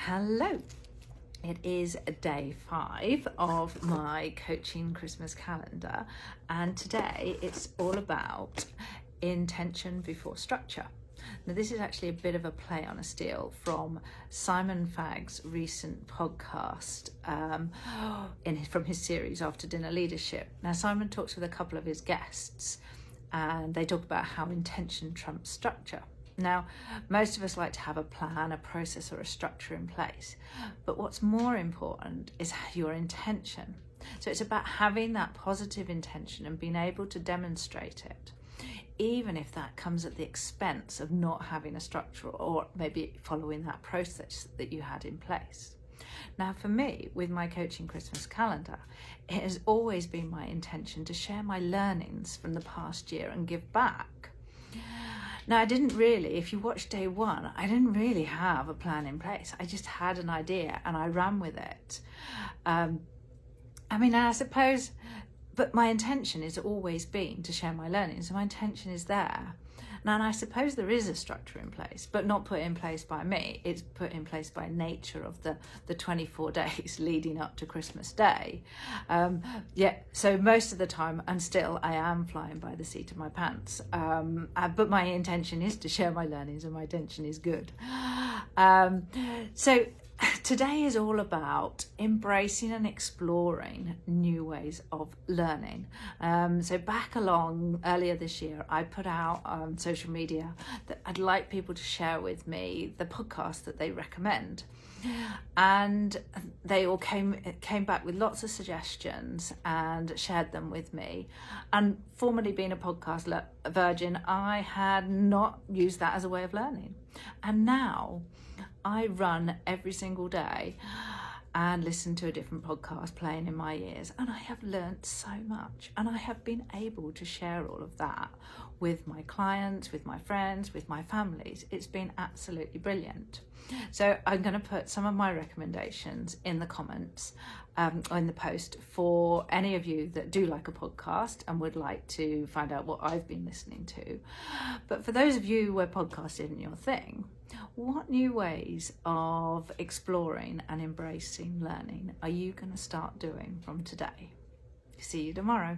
Hello. It is day 5 of my coaching Christmas calendar, and today it's all about intention before structure. Now, this is actually a bit of a play on a steal from Simon Fagg's recent podcast from his series After Dinner Leadership. Now, Simon talks with a couple of his guests and they talk about how intention trumps structure. Now, most of us like to have a plan, a process, or a structure in place, but what's more important is your intention. So it's about having that positive intention and being able to demonstrate it, even if that comes at the expense of not having a structure or maybe following that process that you had in place. Now, for me, with my coaching Christmas calendar, it has always been my intention to share my learnings from the past year and give back. Now, if you watch day 1, I didn't really have a plan in place. I just had an idea and I ran with it. But my intention has always been to share my learnings. So my intention is there. Now, and I suppose there is a structure in place, but not put in place by me. It's put in place by nature of the 24 days leading up to Christmas Day. So most of the time, and still, I am flying by the seat of my pants. But my intention is to share my learnings, and my intention is good. So today is all about embracing and exploring new ways of learning. So back along earlier this year, I put out on social media that I'd like people to share with me the podcast that they recommend. And they all came back with lots of suggestions and shared them with me. And formerly being a podcast virgin, I had not used that as a way of learning. And now I run every single day and listen to a different podcast playing in my ears, and I have learnt so much, and I have been able to share all of that with my clients, with my friends, with my families. It's been absolutely brilliant. So I'm going to put some of my recommendations in the comments or in the post for any of you that do like a podcast and would like to find out what I've been listening to. But for those of you where podcast isn't your thing, what new ways of exploring and embracing learning are you going to start doing from today? See you tomorrow.